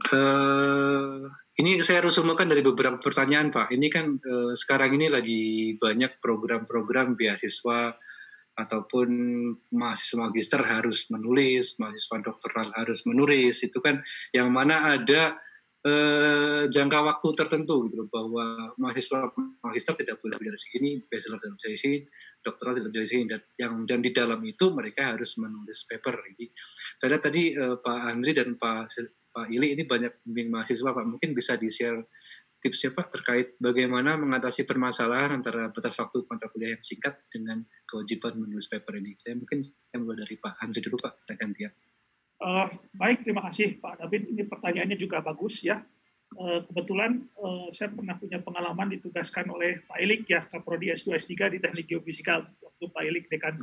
Eh, ini saya resumekan dari beberapa pertanyaan, Pak. Ini kan sekarang ini lagi banyak program-program beasiswa ataupun mahasiswa magister harus menulis, mahasiswa doktoral harus menulis. Itu kan yang mana ada jangka waktu tertentu gitu loh, bahwa mahasiswa magister tidak boleh dari sini, bachelor tidak dari sini, doktoral tidak dari sini, dan di dalam itu mereka harus menulis paper. Jadi saya lihat tadi Pak Andri dan Pak Ili ini banyak bimbing mahasiswa, Pak. Mungkin bisa di-share tipsnya, Pak, terkait bagaimana mengatasi permasalahan antara batas waktu mata kuliah yang singkat dengan kewajiban menulis paper ini. Saya mulai dari Pak Andri dulu, Pak. Saya gantian. Baik, terima kasih Pak David. Ini pertanyaannya juga bagus ya. Kebetulan saya pernah punya pengalaman ditugaskan oleh Pak Elik ya, Kaprodi S2 S3 di Teknik Geofisika waktu Pak Elik dekan.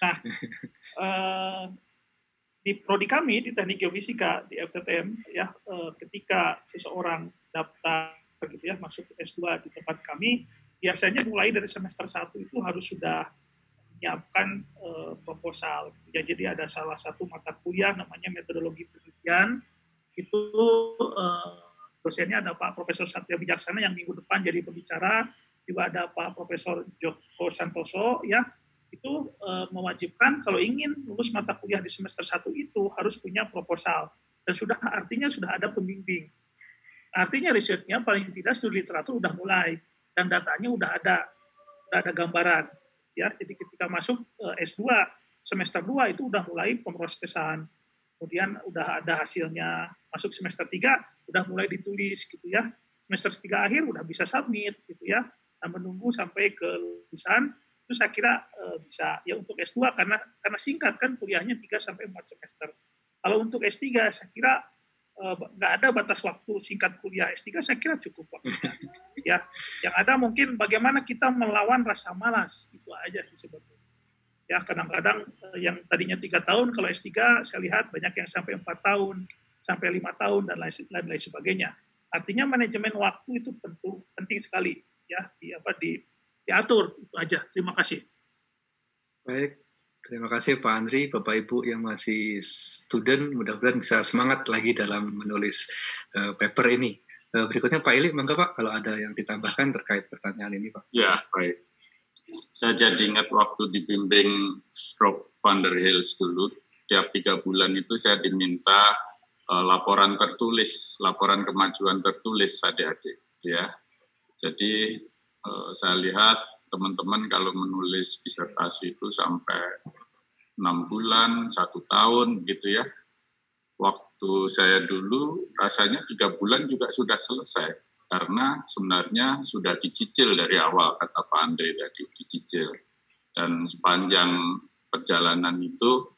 Nah, di prodi kami di Teknik Geofisika di FTTM ya, ketika seseorang daftar gitu ya masuk ke S2 di tempat kami, biasanya mulai dari semester 1 itu harus sudah menyiapkan proposal. Ya, jadi ada salah satu mata kuliah namanya metodologi penelitian. Itu dosennya ada Pak Profesor Satya Bijaksana yang minggu depan jadi pembicara. Juga ada Pak Profesor Joko Santoso ya. Itu mewajibkan kalau ingin lulus mata kuliah di semester 1 itu harus punya proposal. Dan artinya sudah ada pembimbing. Artinya risetnya paling tidak studi literatur udah mulai dan datanya udah ada gambaran. Ya, jadi ketika masuk S2 semester 2 itu udah mulai pemrosesan. Kemudian udah ada hasilnya. Masuk semester 3 udah mulai ditulis gitu ya. Semester 3 akhir udah bisa submit gitu ya. Dan menunggu sampai ke lulusan itu saya kira bisa ya untuk S2 karena singkat kan kuliahnya 3 sampai 4 semester. Kalau untuk S3 saya kira nggak ada batas waktu singkat kuliah. S3 saya kira cukup waktunya. Ya, yang ada mungkin bagaimana kita melawan rasa malas, itu aja sih sebetulnya. Ya, kadang-kadang yang tadinya 3 tahun, kalau S3 saya lihat banyak yang sampai 4 tahun, sampai 5 tahun, dan lain sebagainya. Artinya manajemen waktu itu penting sekali, ya, diatur, itu aja. Terima kasih. Baik, terima kasih Pak Andri, Bapak Ibu yang masih student, mudah-mudahan bisa semangat lagi dalam menulis paper ini. Berikutnya Pak Ili, monggo Pak, kalau ada yang ditambahkan terkait pertanyaan ini Pak. Ya, baik. Saya jadi ingat waktu dibimbing Prof. Van der Hills dulu, tiap 3 bulan itu saya diminta laporan tertulis, laporan kemajuan tertulis adik-adik. Ya. Jadi saya lihat teman-teman kalau menulis disertasi itu sampai 6 bulan, 1 tahun gitu ya. Waktu saya dulu rasanya 3 bulan juga sudah selesai. Karena sebenarnya sudah dicicil dari awal, kata Pak Andre tadi, dicicil. Dan sepanjang perjalanan itu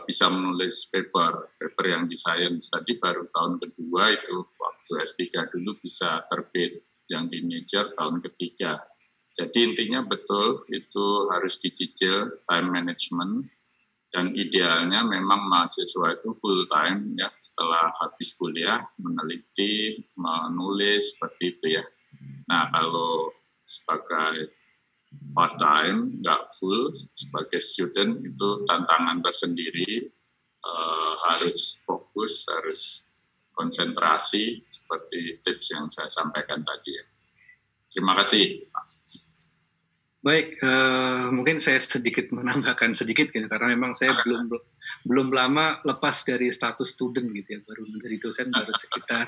bisa menulis paper yang di Science tadi baru tahun kedua itu, waktu S3 dulu bisa terbit, yang di major tahun ketiga. Jadi intinya betul, itu harus dicicil time management, dan idealnya memang mahasiswa itu full time ya setelah habis kuliah meneliti, menulis seperti itu ya. Nah kalau sebagai part time nggak full sebagai student itu tantangan tersendiri, harus fokus, harus konsentrasi seperti tips yang saya sampaikan tadi ya. Terima kasih. Baik, mungkin saya sedikit menambahkan sedikit gitu, karena memang saya belum lama lepas dari status student gitu ya, baru menjadi dosen baru sekitar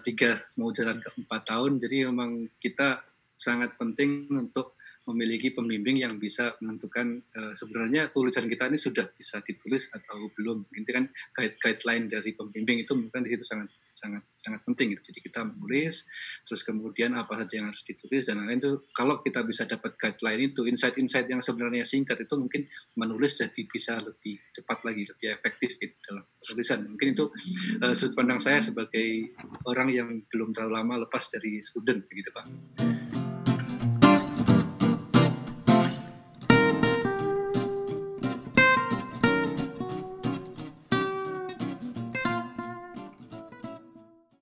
3 mau jalan ke 4 tahun, jadi memang kita sangat penting untuk memiliki pembimbing yang bisa menentukan sebenarnya tulisan kita ini sudah bisa ditulis atau belum. Ini kan guideline dari pembimbing itu mungkin di situ sangat penting gitu. Jadi kita menulis, terus kemudian apa saja yang harus ditulis dan lain-lain itu kalau kita bisa dapat guideline itu, insight-insight yang sebenarnya singkat itu mungkin menulis jadi bisa lebih cepat lagi, lebih efektif gitu dalam tulisan. Mungkin itu sudut pandang saya sebagai orang yang belum terlalu lama lepas dari student begitu Pak.